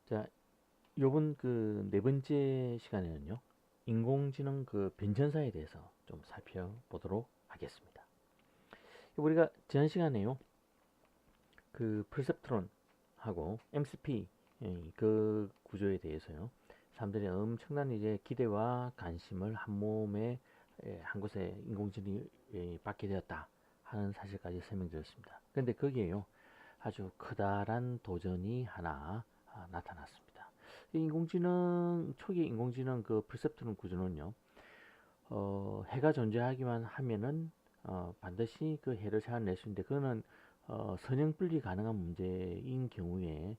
자, 요번 그 네 번째 시간에는요, 인공지능 그 변천사에 대해서 좀 살펴보도록 하겠습니다. 우리가 지난 시간에요, 그 퍼셉트론하고 MCP 그 구조에 대해서요, 사람들이 엄청난 이제 기대와 관심을 한 몸에 한 곳에 인공지능이 받게 되었다 하는 사실까지 설명드렸습니다. 그런데 거기에요, 아주 커다란 도전이 하나 나타났습니다. 인공지능 초기 인공지능 그 퍼셉트론 구조는요, 해가 존재하기만 하면은 반드시 그 해를 찾아낼 수 있는데, 그거는 선형 분리 가능한 문제인 경우에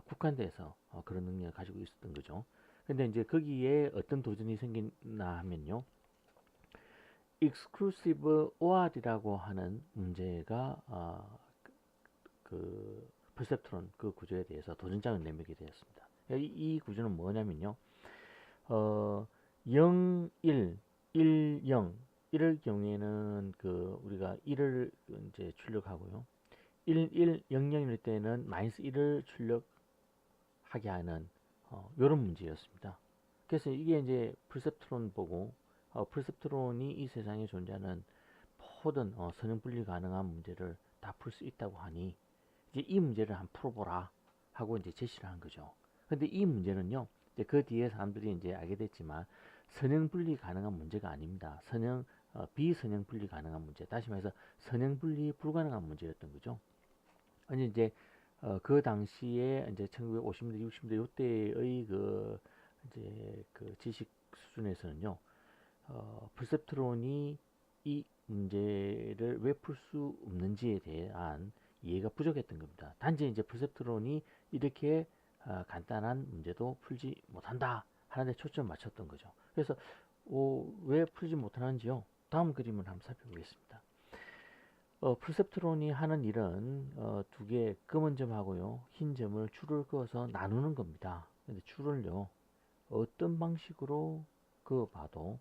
국한돼서 그런 능력을 가지고 있었던 거죠. 근데 이제 거기에 어떤 도전이 생기나 하면요, exclusive OR이라고 하는 문제가 그 퍼셉트론 그 구조에 대해서 도전장을 내밀게 되었습니다. 이 구조는 뭐냐면요, 어, 0, 1, 1, 0 이럴 경우에는 그 우리가 1을 이제 출력하고요. 1, 1, 0, 0 이럴 때는 마이너스 1을 출력하게 하는 이런 문제였습니다. 그래서 이게 이제 퍼셉트론 보고 퍼셉트론이 이 세상에 존재하는 모든 선형 분리 가능한 문제를 다 풀 수 있다고 하니 이제 이 문제를 한번 풀어보라 하고 이제 제시를 한 거죠. 근데 이 문제는요, 이제 그 뒤에 사람들이 이제 알게 됐지만 선형 분리 가능한 문제가 아닙니다. 비선형 분리 가능한 문제. 다시 말해서 선형 분리 불가능한 문제였던 거죠. 아니 이제 그 당시에 이제 1950년대, 60년대 요때의 그 이제 그 지식 수준에서는요, 퍼셉트론이 이 문제를 왜 풀 수 없는지에 대한 이해가 부족했던 겁니다. 단지 이제 퍼셉트론이 이렇게 간단한 문제도 풀지 못한다 하는데 초점을 맞췄던 거죠. 그래서 왜 풀지 못하는지요? 다음 그림을 한번 살펴보겠습니다. 퍼셉트론이 하는 일은 두 개 검은 점하고요, 흰 점을 줄을 그어서 나누는 겁니다. 근데 줄을요, 어떤 방식으로 그어봐도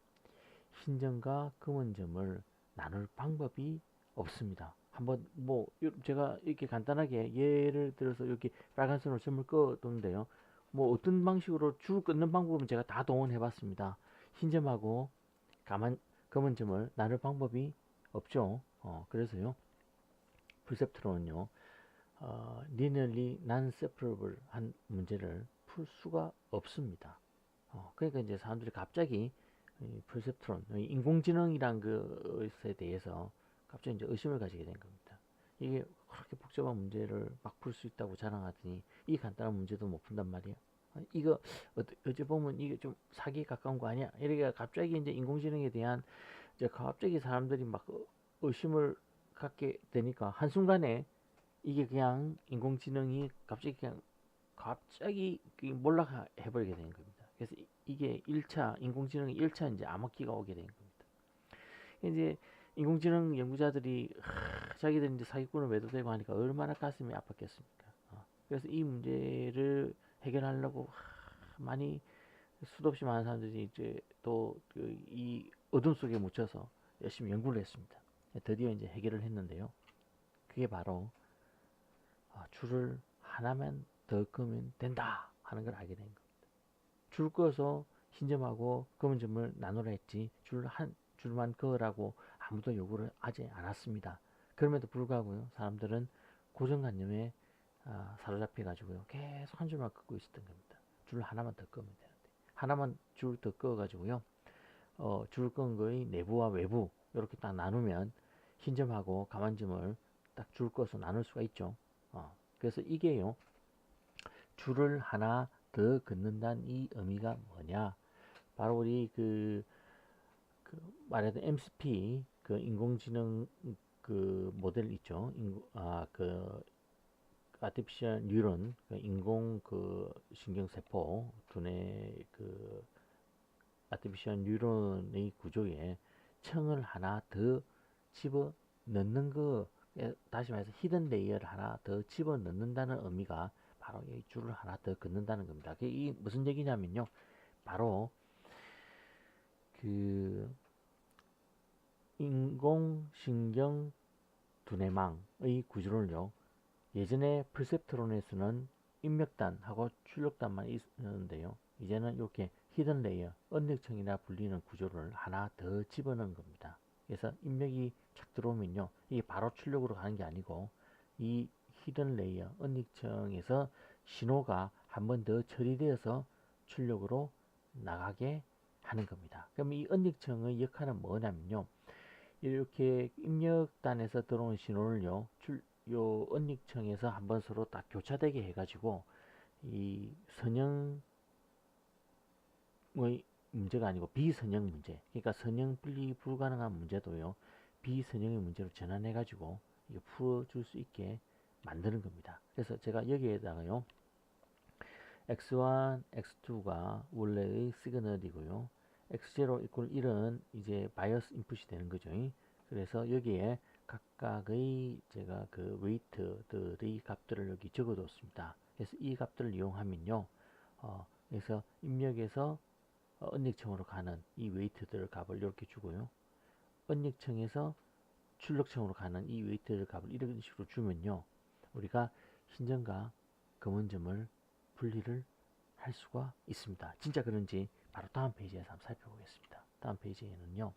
흰 점과 검은 점을 나눌 방법이 없습니다. 한번 뭐 제가 이렇게 간단하게 예를 들어서 이렇게 빨간 선으로 점을 그어뒀는데요, 뭐 어떤 방식으로 줄 끊는 방법은 제가 다 동원해 봤습니다. 흰 점하고 까만 검은 점을 나눌 방법이 없죠. 그래서요, perceptron은요, linearly non-separable 한 문제를 풀 수가 없습니다. 그러니까 이제 사람들이 갑자기 이 perceptron, 인공지능이란 것에 대해서 갑자기 이제 의심을 가지게 된 겁니다. 이게 그렇게 복잡한 문제를 막 풀 수 있다고 자랑하더니 이 간단한 문제도 못 푼단 말이야. 이거 어찌 보면 이게 좀 사기에 가까운 거 아니야? 이렇게 갑자기 이제 인공지능에 대한 이제 갑자기 사람들이 막 의심을 갖게 되니까 한순간에 이게 그냥 인공지능이 갑자기 몰락해버리게 되는 겁니다. 그래서 이게 1차 인공지능의 1차 이제 암흑기가 오게 되는 겁니다. 이제 인공지능 연구자들이 자기들 이제 사기꾼을 매도되고 하니까 얼마나 가슴이 아팠겠습니까? 그래서 이 문제를 해결하려고 많이 수도 없이 많은 사람들이 이제 또 이 어둠 속에 묻혀서 열심히 연구를 했습니다. 드디어 이제 해결을 했는데요. 그게 바로 줄을 하나만 더 끄면 된다 하는 걸 알게 된 겁니다. 줄 꺼서 흰 점하고 검은 점을 나누라 했지 줄만 그으라고 아무도 요구를 하지 않았습니다. 그럼에도 불구하고요, 사람들은 고정관념에 사로잡혀 가지고요, 계속 한 줄만 긋고 있었던 겁니다. 줄 하나만 더 끄면 되는데, 하나만 줄 더 끄어 가지고요, 줄 끈 거의 내부와 외부 이렇게 딱 나누면 흰 점하고 까만 점을 딱 줄 꺼서 나눌 수가 있죠. 그래서 이게요, 줄을 하나 더 긋는다는 이 의미가 뭐냐? 바로 우리 말하던 MCP 그 인공지능 그 모델 있죠. 그 아티피셜 뉴런, 그 인공 그 신경세포 두뇌 그 아티피셜 뉴런의 구조에 층을 하나 더 집어 넣는 거, 다시 말해서 히든 레이어를 하나 더 집어 넣는다는 의미가 바로 이 줄을 하나 더 긋는다는 겁니다. 이 무슨 얘기냐면요, 바로 그 인공신경 두뇌망의 구조를요, 예전에 퍼셉트론에서는 입력단하고 출력단만 있는데요. 이제는 이렇게 히든 레이어, 언력층이라 불리는 구조를 하나 더 집어넣은 겁니다. 그래서 입력이 쫙 들어오면요, 이게 바로 출력으로 가는 게 아니고 이 히든 레이어, 언력층에서 신호가 한 번 더 처리되어서 출력으로 나가게 하는 겁니다. 그럼 이 언력층의 역할은 뭐냐면요, 이렇게 입력단에서 들어오는 신호를요, 요 언력층에서 한번 서로 딱 교차되게 해가지고 이 선형의 문제가 아니고 비선형 문제, 그러니까 선형 분리 불가능한 문제도요, 비선형의 문제로 전환해가지고 이게 풀어줄 수 있게 만드는 겁니다. 그래서 제가 여기에다가요, x1, x2가 원래의 시그널이고요, x0 이퀄 1은 이제 바이어스 인풋이 되는 거죠. 그래서 여기에 각각의 제가 그 웨이트들의 값들을 여기 적어뒀습니다. 그래서 이 값들을 이용하면요, 그래서 입력에서 언력층으로 가는 이 웨이트들 값을 이렇게 주고요, 언력층에서 출력층으로 가는 이 웨이트들 값을 이런 식으로 주면요, 우리가 흰 점과 검은 점을 분리를 할 수가 있습니다. 진짜 그런지 바로 다음 페이지에서 한번 살펴보겠습니다. 다음 페이지에는요,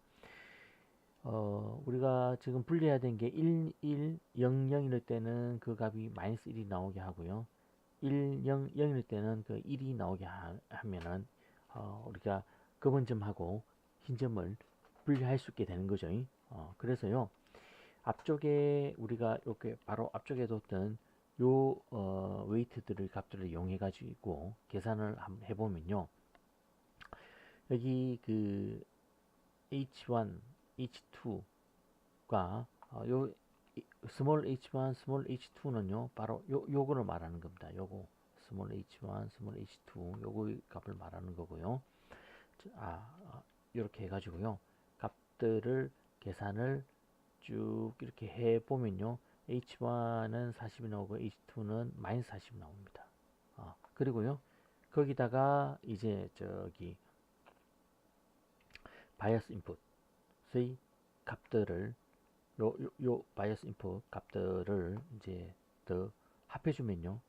우리가 지금 분리해야 된 게 1, 1, 0, 0일 때는 그 값이 마이너스 1이 나오게 하고요, 1, 0, 0일 때는 그 1이 나오게 하면은 우리가 검은 점하고 흰 점을 분리할 수 있게 되는 거죠. 그래서요, 앞쪽에 우리가 이렇게 바로 앞쪽에 뒀던 요 웨이트들의 값들을 이용해 가지고 계산을 한번 해보면요, 여기 그 h1, h2가 요 스몰 h1, 스몰 h2는요 바로 요거를 말하는 겁니다. 요거 스몰 h1, 스몰 h2 요거의 값을 말하는 거고요. 이렇게 해가지고요, 값들을 계산을 쭉 이렇게 해보면요, h1은 40이 나오고 h2는 마이너스 40이 나옵니다. 그리고요, 거기다가 이제 저기 바이어스 인풋의 값들을 요 바이어스 인풋 값들을 이제 더 합해주면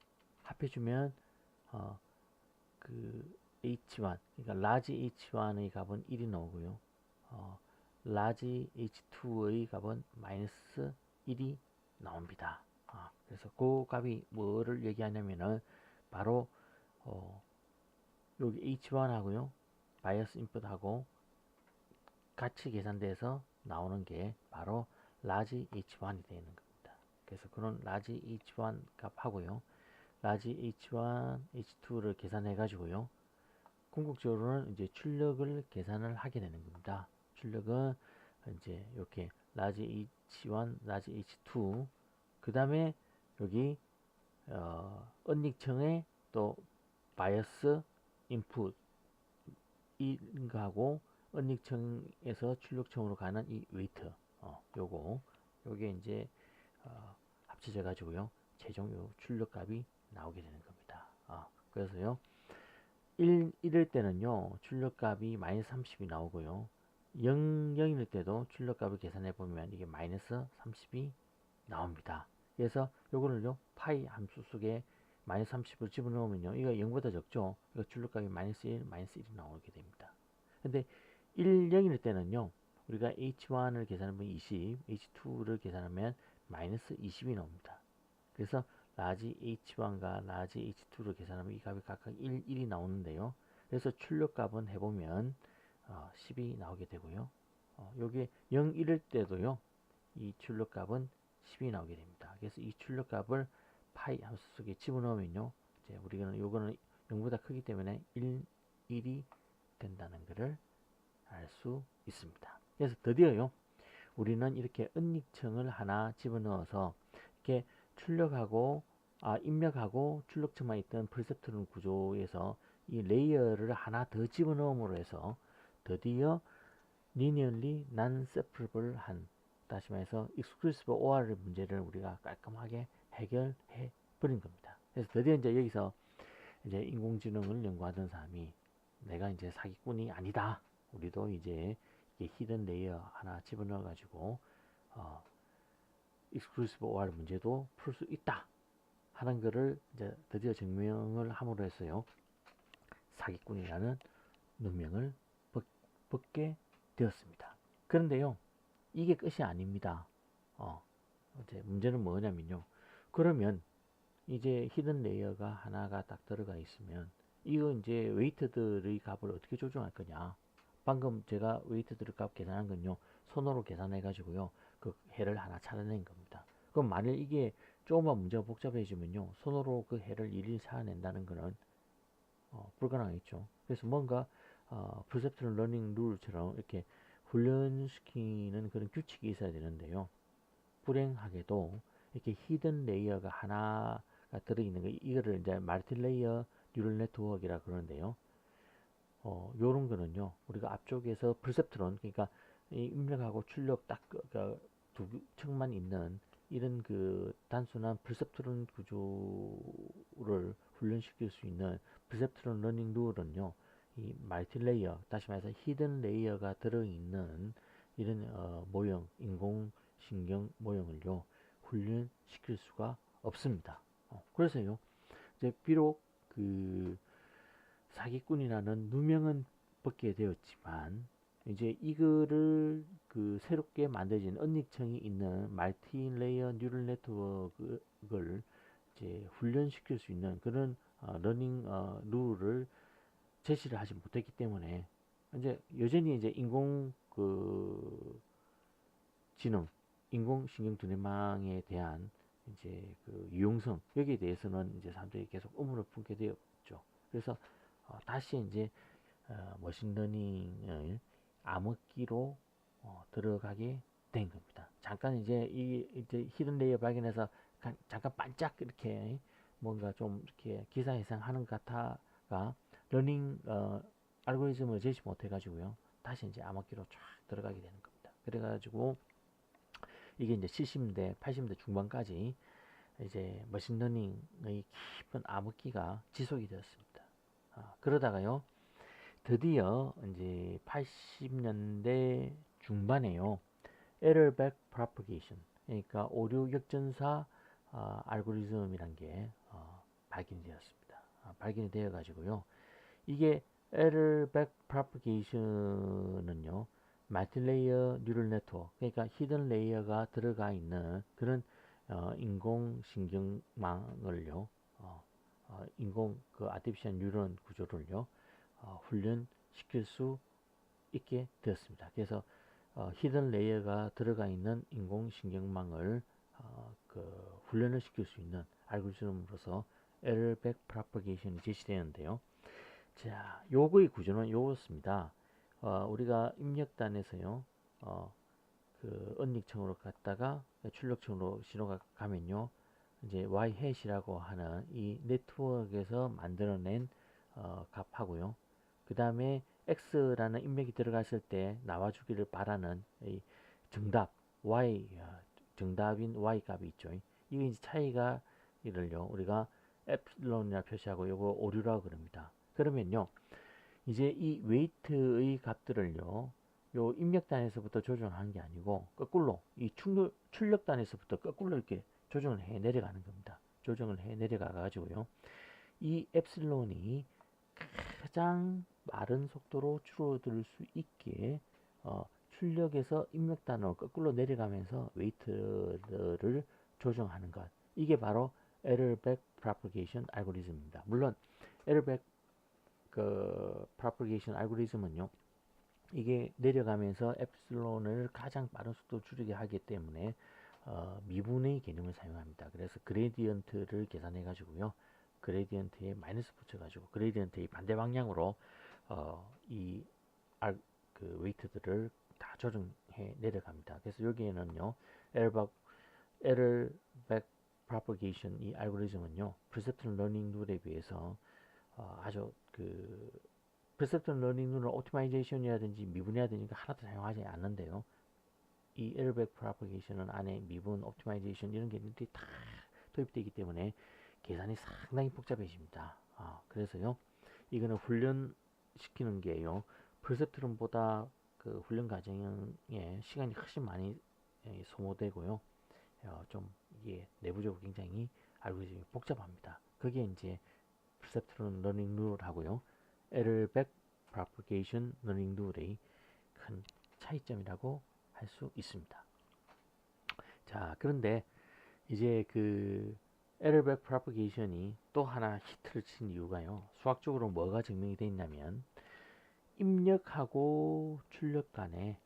그 h1, 그러니까 라지 h1의 값은 1이 나오고요, 라지 h2의 값은 마이너스 1이 나옵니다. 그래서 그 값이 뭐를 얘기하냐면은 바로 여기 h1하고요, 바이어스 인풋하고 같이 계산돼서 나오는 게 바로 라지 h1이 되는 겁니다. 그래서 그런 라지 h1 값하고요, 라지 h1, h2를 계산해 가지고요, 궁극적으로는 이제 출력을 계산을 하게 되는 겁니다. 출력은 이제 이렇게 라지 h1, 라지 h2, 그 다음에 여기 언닉층에 또 바이어스 인풋 이거하고 언닉층에서 출력층으로 가는 이 웨이트, 요게 이제 합쳐져 가지고요, 최종 요 출력값이 나오게 되는 겁니다. 그래서요, 1일 때는요, 출력값이 마이너스 30이 나오고요, 0일 때도 출력값을 계산해 보면 이게 마이너스 30이 나옵니다. 그래서 요거를요, 파이 함수 속에 마이너스 30을 집어넣으면요, 이거 0보다 적죠. 이거 출력값이 마이너스 1, 마이너스 1이 나오게 됩니다. 근데 1, 0일 때는요, 우리가 h1을 계산하면 20, h2를 계산하면 마이너스 20이 나옵니다. 그래서 라지 h1과 라지 h2를 계산하면 이 값이 각각 1, 1이 나오는데요. 그래서 출력값은 해보면 10이 나오게 되고요. 요게 0, 1일 때도요, 이 출력값은 10이 나오게 됩니다. 그래서 이 출력값을 파이 함수 속에 집어넣으면요, 이제 우리가 요거는 0보다 크기 때문에 1, 1이 된다는 것을 알 수 있습니다. 그래서 드디어요, 우리는 이렇게 언닉층을 하나 집어넣어서 이렇게 출력하고 입력하고 출력층만 있던 퍼셉트론 구조에서 이 레이어를 하나 더 집어넣음으로 해서 드디어 linearly non-separable 한, 다시 말해서 exclusive OR 문제를 우리가 깔끔하게 해결해 버린 겁니다. 그래서 드디어 이제 여기서 이제 인공지능을 연구하던 사람이 내가 이제 사기꾼이 아니다. 우리도 이제 히든 레이어 하나 집어넣어 가지고 exclusive OR 문제도 풀 수 있다 하는 거를 이제 드디어 증명을 함으로 해서요. 사기꾼이라는 누명을 벗게 되었습니다. 그런데요, 이게 끝이 아닙니다. 이제 문제는 뭐냐면요. 그러면 이제 히든 레이어가 하나가 딱 들어가 있으면 이거 이제 웨이트들의 값을 어떻게 조정할 거냐. 방금 제가 웨이트들의 값 계산한 건요. 손으로 계산해 가지고요. 그 해를 하나 찾아낸 겁니다. 그럼 만일 이게 조금만 문제가 복잡해지면요. 손으로 그 해를 일일이 찾아낸다는 거는 불가능하겠죠. 그래서 뭔가 perceptual learning rule처럼 이렇게 훈련시키는 그런 규칙이 있어야 되는데요. 불행하게도 이렇게 히든 레이어가 하나가 들어있는 거, 이거를 이제 멀티 레이어 뉴럴 네트워크이라 그러는데요. 요런 거는요, 우리가 앞쪽에서 perceptron, 그러니까 이 입력하고 출력 딱 두 층만 있는 이런 그 단순한 perceptron 구조를 훈련시킬 수 있는 perceptron learning 룰은요, 이 멀티 레이어, 다시 말해서 히든 레이어가 들어있는 이런 모형, 인공신경 모형을요, 훈련시킬 수가 없습니다. 그래서요, 이제 비록 그 사기꾼이라는 누명은 벗게 되었지만, 이제 이거를 그 새롭게 만들어진 언닉층이 있는 멀티 레이어 뉴럴 네트워크를 이제 훈련시킬 수 있는 그런 러닝 룰을 제시를 하지 못했기 때문에 이제 여전히 이제 인공 그 지능, 인공신경 두뇌망에 대한 이제 그 유용성 여기에 대해서는 이제 사람들이 계속 의문을 품게 되었죠. 그래서 다시 이제 머신러닝을 암흑기로 들어가게 된 겁니다. 잠깐 이제 이제 히든 레이어 발견해서 잠깐 반짝 이렇게 뭔가 좀 이렇게 기사회생하는 것 같아가 러닝 알고리즘을 제시 못해 가지고요. 다시 이제 암흑기로 쫙 들어가게 되는 겁니다. 그래가지고 이게 이제 70대, 80대 중반까지 이제 머신러닝의 깊은 암흑기가 지속이 되었습니다. 그러다가요, 드디어 이제 80년대 중반에요, 에러백 프로퍼게이션, 그러니까 오류 역전사 알고리즘이란 게 발견이 되었습니다. 발견이 되어 가지고요, 이게 에러백 프로퍼게이션은요, 멀티레이어 뉴럴 네트워크, 그러니까 히든 레이어가 들어가 있는 그런 인공신경망을요, 인공 그 아티피셜 뉴런 구조를요, 훈련시킬 수 있게 되었습니다. 그래서 히든 레이어가 들어가 있는 인공신경망을 그 훈련을 시킬 수 있는 알고리즘으로서 에러백 프로퍼게이션이 제시되는데요. 자, 요거의 구조는 요렇습니다. 우리가 입력단에서요, 그 언닉층으로 갔다가 출력층으로 신호가 가면요, 이제 y 해시라고 하는 이 네트워크에서 만들어낸 값하고요. 그 다음에 x라는 입력이 들어갔을 때 나와주기를 바라는 이 정답 y 정답인 y 값이 있죠. 이게 이제 차이가 이를요 우리가 에플론이라 표시하고 요거 오류라고 그럽니다. 그러면요, 이제 이 웨이트의 값들을요, 요 입력단에서부터 조정한 게 아니고 거꾸로 이 출력단에서부터 거꾸로 이렇게 조정을 해 내려가는 겁니다. 조정을 해 내려가 가지고요, 이 엡실론이 가장 빠른 속도로 줄어들 수 있게 출력에서 입력단으로 거꾸로 내려가면서 웨이트를 조정하는 것, 이게 바로 에러백 프로퍼게이션 알고리즘입니다. 물론 에러백 그 프로퍼게이션 알고리즘은요, 이게 내려가면서 엡실론을 가장 빠른 속도로 줄이게 하기 때문에 미분의 개념을 사용합니다. 그래서 그레디언트를 계산해 가지고요, 그레디언트에 마이너스 붙여 가지고 그레디언트의 반대 방향으로 이 그 웨이트들을 다 조정해 내려갑니다. 그래서 여기에는요, 에러백 프로퍼게이션 이 알고리즘은요, perceptual learning 룰에 비해서 아주 그 perceptual learning 룰은 optimization이라든지 미분이라든지 하나도 사용하지 않는데요, 이 에러백 프로퍼게이션은 안에 미분, 옵티마이제이션 이런 개념들이 다 도입되기 때문에 계산이 상당히 복잡해집니다. 그래서요, 이거는 훈련시키는 게요, perceptron보다 그 훈련 과정에 시간이 훨씬 많이 소모되고요, 좀 이게 내부적으로 굉장히 알고리즘이 복잡합니다. 그게 이제 Perceptron Learning Rule하고요. Error-Back Propagation Learning Rule의 큰 차이점이라고 할 수 있습니다. 자, 그런데 이제 그 Error-Back Propagation이 또 하나 히트를 친 이유가요. 수학적으로 뭐가 증명이 되어 있냐면 입력하고 출력 간에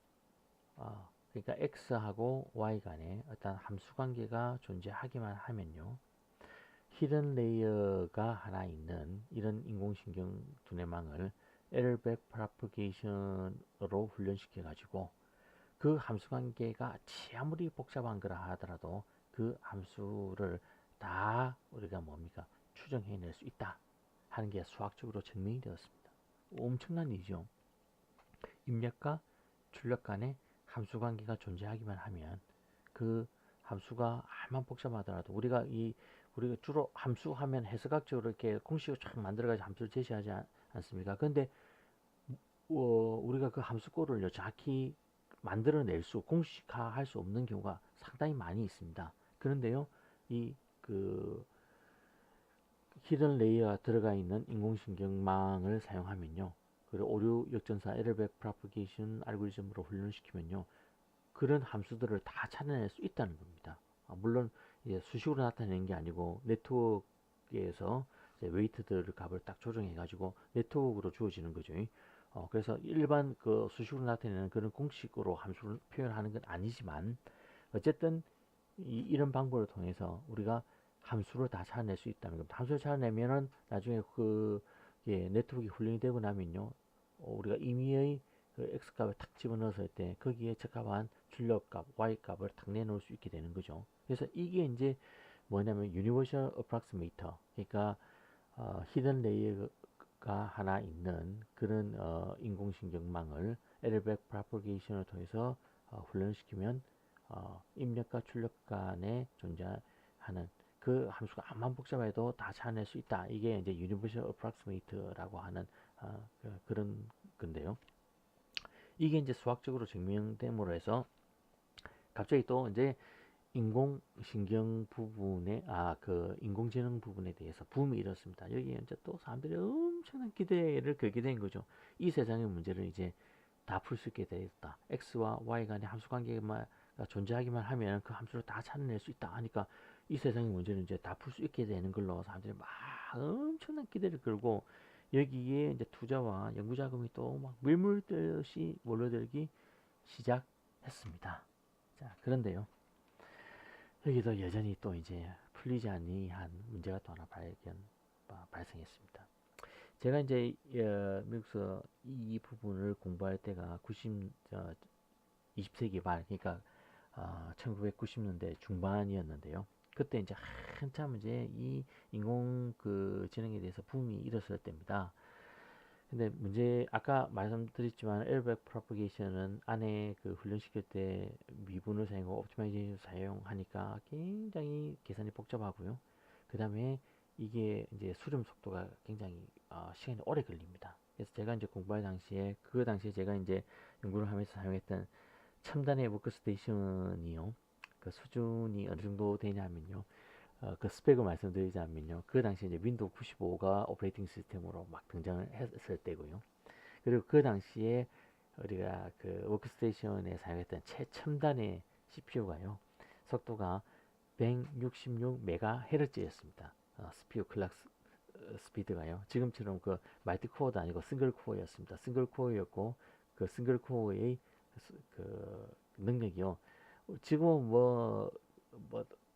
그러니까 x하고 y 간에 어떤 함수 관계가 존재하기만 하면요. 히든 레이어가 하나 있는 이런 인공신경 두뇌망을 Error-Back Propagation으로 훈련시켜 가지고 그 함수 관계가 아무리 복잡한 거라 하더라도 그 함수를 다 우리가 뭡니까 추정해낼 수 있다 하는 게 수학적으로 증명이 되었습니다. 엄청난 일이죠. 입력과 출력 간에 함수 관계가 존재하기만 하면 그 함수가 아무리 복잡하더라도 우리가 주로 함수 하면 해석학적으로 이렇게 공식을 쫙 만들어가지고 함수를 제시하지 않습니까? 근데 우리가 그 함수 꼴을 정확히 만들어낼 공식화할 수 없는 경우가 상당히 많이 있습니다. 그런데요, 그 히든 레이어가 들어가 있는 인공신경망을 사용하면요, 그리고 오류 역전사 에러백 프로파게이션 알고리즘으로 훈련시키면요, 그런 함수들을 다 찾아낼 수 있다는 겁니다. 물론 이제 수식으로 나타내는 게 아니고 네트워크에서 웨이트들 값을 딱 조정해 가지고 네트워크로 주어지는 거죠. 그래서 일반 그 수식으로 나타내는 그런 공식으로 함수를 표현하는 건 아니지만 어쨌든 이런 방법을 통해서 우리가 함수를 다 찾아낼 수 있다는 겁니다. 함수를 찾아내면은 나중에 네트워크가 훈련이 되고 나면요, 우리가 임의의 그 x값을 탁 집어넣었을 때 거기에 적합한 출력값, y값을 탁 내놓을 수 있게 되는 거죠. 그래서 이게 이제 뭐냐면 Universal Approximator, 그러니까 히든 레이어가 하나 있는 그런 인공신경망을 Error-Back Propagation을 통해서 훈련시키면 입력과 출력 간에 존재하는 그 함수가 암만 복잡해도 다 찾아낼 수 있다. 이게 이제 Universal Approximate라고 하는 그런 건데요. 이게 이제 수학적으로 증명됨으로 해서 갑자기 또 이제 인공신경 부분에 그 인공지능 부분에 대해서 붐이 일었습니다. 여기에 이제 또 사람들이 엄청난 기대를 걸게 된 거죠. 이 세상의 문제를 이제 다 풀 수 있게 되었다. x와 y 간의 함수 관계가 존재하기만 하면 그 함수를 다 찾아낼 수 있다 하니까 이 세상의 문제는 이제 다 풀 수 있게 되는 걸로 사람들이 막 엄청난 기대를 걸고 여기에 이제 투자와 연구 자금이 또 막 물물듯이 몰려들기 시작했습니다. 자, 그런데요. 여기도 여전히 또 이제 풀리지 아니한 문제가 또 하나 발생했습니다. 제가 이제 미국에서 이 부분을 공부할 때가 20세기 말, 그러니까 1990년대 중반이었는데요. 그때 이제 한참 이제 이 인공 그 지능에 대해서 붐이 일었을 때입니다. 근데 아까 말씀드렸지만 Error-Back Propagation은 안에 그 훈련시킬 때 미분을 사용하고 옵티마이제이션을 사용하니까 굉장히 계산이 복잡하고요. 그 다음에 이게 이제 수렴 속도가 굉장히 시간이 오래 걸립니다. 그래서 제가 이제 공부할 당시에 그 당시에 제가 이제 연구를 하면서 사용했던 첨단의 워크스테이션이요. 그 수준이 어느 정도 되냐면요. 그 스펙을 말씀드리자면요. 그 당시에 이제 윈도우 95가 오퍼레이팅 시스템으로 막 등장을 했을 때고요. 그리고 그 당시에 우리가 그 워크스테이션에 사용했던 최첨단의 CPU가요. 속도가 166MHz였습니다. CPU 클락 스피드가요. 지금처럼 그 멀티 코어도 아니고 싱글 코어였습니다. 싱글 코어였고 그 싱글 코어의 그 능력이요. 지금은 뭐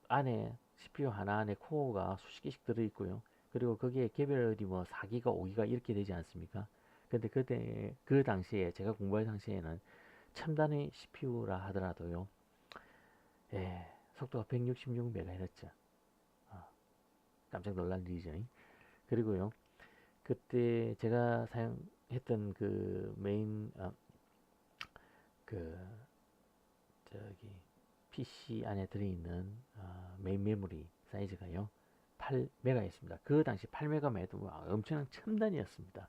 안에 CPU 하나 안에 코어가 수십 개씩 들어있고요. 그리고 거기에 개별이 뭐 4기가, 5기가 이렇게 되지 않습니까? 근데 그때, 그 당시에, 제가 공부할 당시에는 첨단의 CPU라 하더라도요, 속도가 166MHz. 깜짝 놀란 일이죠. 그리고요, 그때 제가 사용했던 그 메인, 그, 저기, PC 안에 들어있는 메인 메모리 사이즈가요 8메가였습니다. 그 당시 8메가만 해도 엄청난 첨단이었습니다.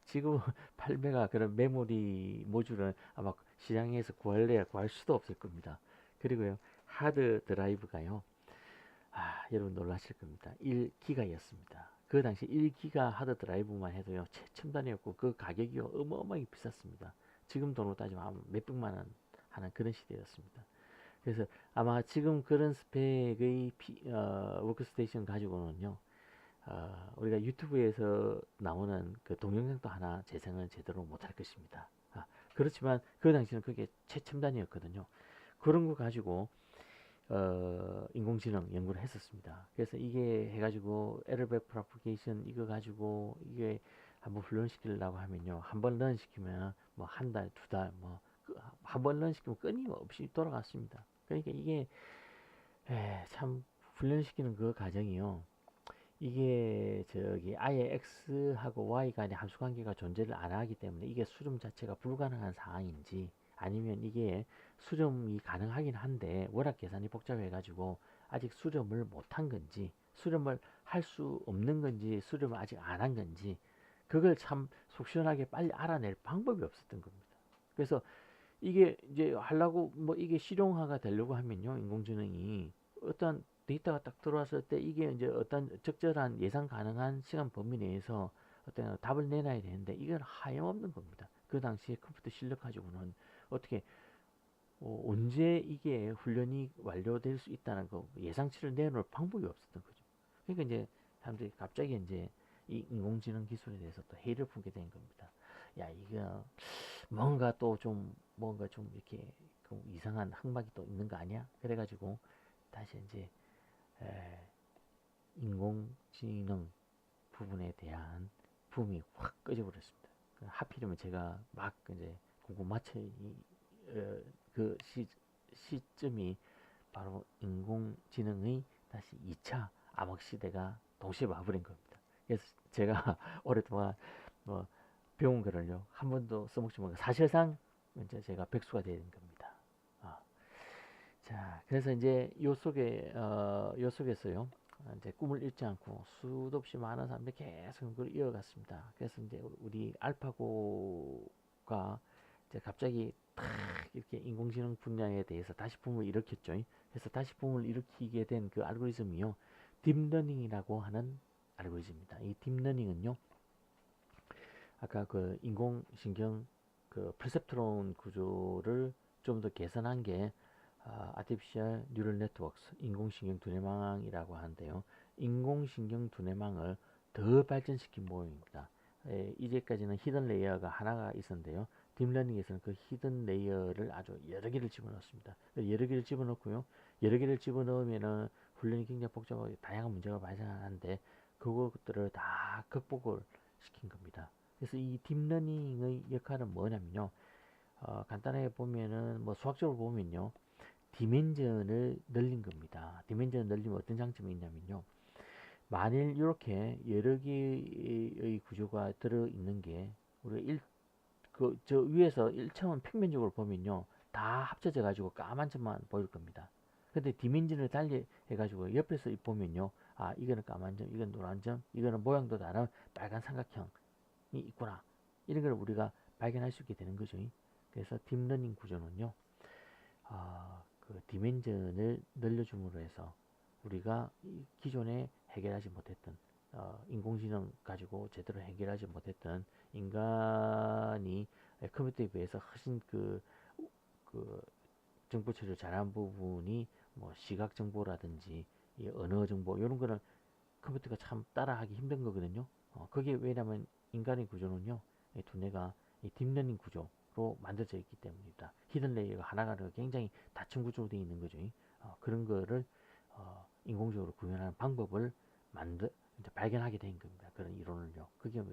지금 8메가 그런 메모리 모듈은 아마 시장에서 구할 수도 없을 겁니다. 그리고요 하드 드라이브가요 여러분 놀라실 겁니다. 1기가였습니다. 그 당시 1기가 하드 드라이브만 해도요, 최첨단이었고, 그 가격이 어마어마하게 비쌌습니다. 지금 돈으로 따지면 한 몇백만 원 하는 그런 시대였습니다. 그래서 아마 지금 그런 스펙의 워크스테이션 가지고는요, 우리가 유튜브에서 나오는 그 동영상도 하나 재생을 제대로 못할 것입니다. 그렇지만 그 당시는 그게 최첨단이었거든요. 그런 거 가지고 인공지능 연구를 했었습니다. 그래서 이게 해가지고 에러백 프로파게이션 이거 가지고 이게 한번 훈련시키려고 하면요, 한 번 런시키면 뭐 한 달, 두 달, 뭐 한 번 런시키면 끊임없이 돌아갔습니다. 그러니까 이게 참 훈련시키는 그 과정이요, 이게 저기 아예 x하고 y 간의 함수관계가 존재를 안 하기 때문에 이게 수렴 자체가 불가능한 상황인지, 아니면 이게 수렴이 가능하긴 한데 워낙 계산이 복잡해 가지고 아직 수렴을 못한 건지, 수렴을 할 수 없는 건지, 수렴을 아직 안 한 건지, 그걸 참 속 시원하게 빨리 알아낼 방법이 없었던 겁니다. 그래서 이게 이제 하려고 뭐 이게 실용화가 되려고 하면요, 인공지능이 어떤 데이터가 딱 들어왔을 때 이게 이제 어떤 적절한 예상 가능한 시간 범위 내에서 어떤 답을 내놔야 되는데 이건 하염없는 겁니다. 그 당시에 컴퓨터 실력 가지고는 어떻게 언제 이게 훈련이 완료될 수 있다는 거 예상치를 내놓을 방법이 없었던 거죠. 그러니까 이제 사람들이 갑자기 이제 이 인공지능 기술에 대해서 또 회의를 품게 된 겁니다. 야, 이거 뭔가 또 좀 뭔가 좀 이렇게 좀 이상한 흑막이 또 있는 거 아니야? 그래가지고 다시 이제 에, 인공지능 부분에 대한 붐이 확 꺼져버렸습니다. 하필이면 제가 막 이제 공부 마쳐 그 시점이 바로 인공지능의 다시 2차 암흑 시대가 동시에 와버린 겁니다. 그래서 제가 오랫동안 뭐 배운 거를요, 한 번도 써먹지 못하고 사실상 이제 제가 백수가 된 겁니다. 자, 그래서 이제 요 속에서요, 이제 꿈을 잃지 않고 수도 없이 많은 사람들이 계속 그걸 이어갔습니다. 그래서 이제 우리 알파고가 이제 갑자기 탁 이렇게 인공지능 분야에 대해서 다시 붐을 일으켰죠. 그래서 다시 붐을 일으키게 된 그 알고리즘이요, 딥러닝이라고 하는 알고리즘입니다. 이 딥러닝은요, 아까 그 인공신경 그 perceptron 구조를 좀 더 개선한 게 Artificial Neural Networks, 인공신경 두뇌망이라고 하는데요. 인공신경 두뇌망을 더 발전시킨 모형입니다. 이제까지는 히든 레이어가 하나가 있었는데요. 딥러닝에서는 그 히든 레이어를 아주 여러 개를 집어넣습니다. 여러 개를 집어넣고요, 여러 개를 집어넣으면은 훈련이 굉장히 복잡하게 다양한 문제가 발생하는데 그것들을 다 극복을 시킨 겁니다. 그래서 이 딥러닝의 역할은 뭐냐면요, 간단하게 보면은 뭐 수학적으로 보면요, 디멘전을 늘린 겁니다. 디멘전을 늘리면 어떤 장점이 있냐면요, 만일 이렇게 여러 개의 구조가 들어 있는 게 우리가 저 위에서 1차원 평면적으로 보면요, 다 합쳐져 가지고 까만 점만 보일 겁니다. 근데 디멘전을 달리 해가지고 옆에서 보면요, 이거는 까만 점, 이건 노란 점, 이거는 모양도 다른 빨간 삼각형이 있구나, 이런 걸 우리가 발견할 수 있게 되는 거죠. 그래서 딥러닝 구조는요, 그 디멘전을 늘려줌으로 해서 우리가 기존에 해결하지 못했던 인공지능 가지고 제대로 해결하지 못했던 인간이 컴퓨터에 비해서 훨씬 그 정보 처리를 잘한 부분이 뭐 시각 정보라든지 이 언어 정보 이런 거는 컴퓨터가 참 따라하기 힘든 거거든요. 그게 왜냐면 인간의 구조는요, 이 두뇌가 이 딥러닝 구조로 만들어져 있기 때문입니다. 히든 레이어가 하나가 굉장히 다층 구조로 되어 있는 거죠. 그런 거를 인공적으로 구현하는 방법을 이제 발견하게 된 겁니다. 그런 이론을요. 그게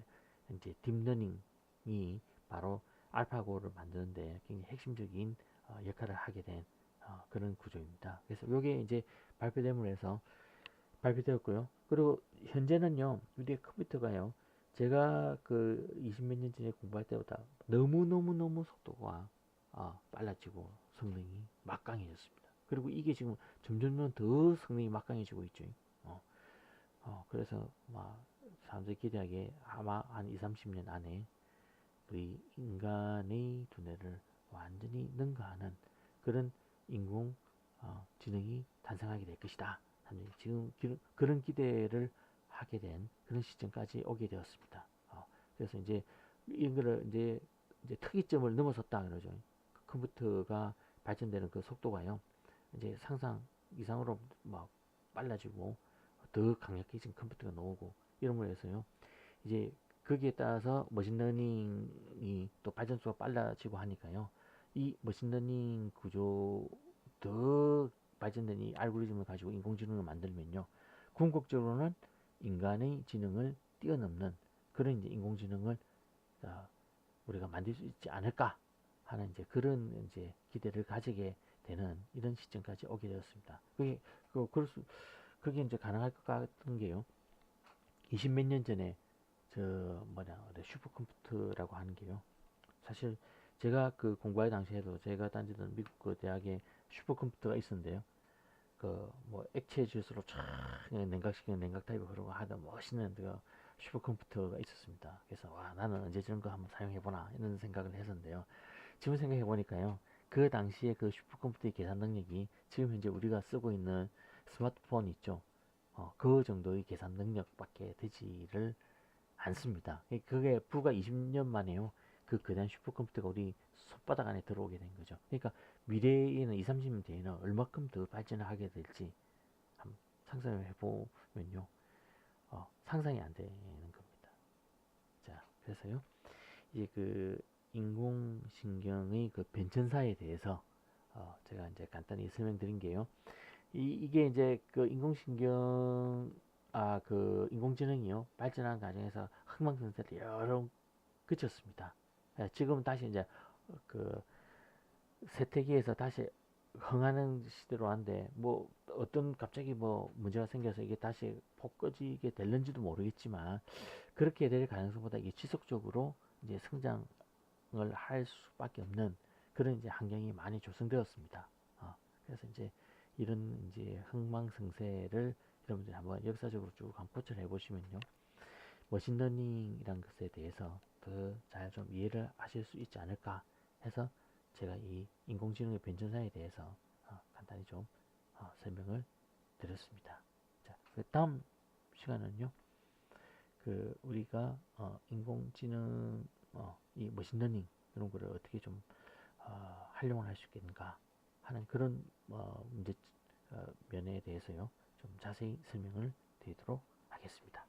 이제 딥러닝이 바로 알파고를 만드는데 굉장히 핵심적인 역할을 하게 된 그런 구조입니다. 그래서 이게 이제 발표됨으로 해서 발표되었고요. 그리고 현재는요, 우리 컴퓨터가요, 제가 그 20몇 년 전에 공부할 때보다 너무너무너무 속도가 빨라지고 성능이 막강해졌습니다. 그리고 이게 지금 점점 더 성능이 막강해지고 있죠. 그래서 사람들이 기대하기에 아마 한 2, 30년 안에 우리 인간의 두뇌를 완전히 능가하는 그런 인공 지능이 탄생하게 될 것이다 지금 그런 기대를 하게 된 그런 시점까지 오게 되었습니다. 그래서 이제 이거를 이제 특이점을 넘어섰다 그러죠. 컴퓨터가 발전되는 그 속도가요. 이제 상상 이상으로 막 빨라지고 더 강력해진 컴퓨터가 나오고 이런 걸로 해서요. 이제 거기에 따라서 머신러닝이 또 발전수가 빨라지고 하니까요. 이 머신러닝 구조 더 발전된 이 알고리즘을 가지고 인공지능을 만들면요. 궁극적으로는 인간의 지능을 뛰어넘는 그런 이제 인공지능을 우리가 만들 수 있지 않을까 하는 이제 그런 이제 기대를 가지게 되는 이런 시점까지 오게 되었습니다. 그게 이제 가능할 것 같은 게요. 20몇 년 전에 슈퍼컴퓨터라고 하는 게요. 사실 제가 그 공부할 당시에도 제가 다니던 미국 그 대학에 슈퍼컴퓨터가 있었는데요. 그 뭐 액체 주스로 쫙 냉각시키는 냉각 타입을 그러고 하던 멋있는 그 슈퍼컴퓨터가 있었습니다. 그래서 와 나는 언제 저런 거 한번 사용해보나 이런 생각을 했었는데요. 지금 생각해 보니까요. 그 당시에 그 슈퍼컴퓨터의 계산 능력이 지금 현재 우리가 쓰고 있는 스마트폰 있죠. 그 정도의 계산 능력밖에 되지를 않습니다. 그게 불과 20년 만에요. 그 거대한 슈퍼컴퓨터가 우리 손바닥 안에 들어오게 된 거죠. 그러니까 미래에는 2, 30년 뒤에는 얼마큼 더 발전을 하게 될지 한번 상상을 해보면요. 상상이 안 되는 겁니다. 자, 그래서요. 이제 그 인공신경의 그 변천사에 대해서 제가 이제 간단히 설명드린 게요. 이게 이제 그 그 인공지능이요. 발전하는 과정에서 흥망성쇠를 여러 그쳤습니다. 지금은 다시 이제 그 세태기에서 다시 흥하는 시대로 한데 뭐 어떤 갑자기 뭐 문제가 생겨서 이게 다시 폭 꺼지게 될는지도 모르겠지만 그렇게 될 가능성보다 이게 지속적으로 이제 성장을 할 수밖에 없는 그런 이제 환경이 많이 조성되었습니다. 그래서 이제 이런 이제 흥망성쇠를 여러분들이 한번 역사적으로 쭉 한번 포착해 보시면요. 머신러닝이란 것에 대해서 더 잘 좀 이해를 하실 수 있지 않을까 해서 제가 이 인공지능의 변천사에 대해서 간단히 좀 설명을 드렸습니다. 자, 그 다음 시간은요. 그 우리가 인공지능 이 머신러닝 이런 거를 어떻게 좀 활용을 할 수 있겠는가 하는 그런 문제 면에 대해서요. 좀 자세히 설명을 드리도록 하겠습니다.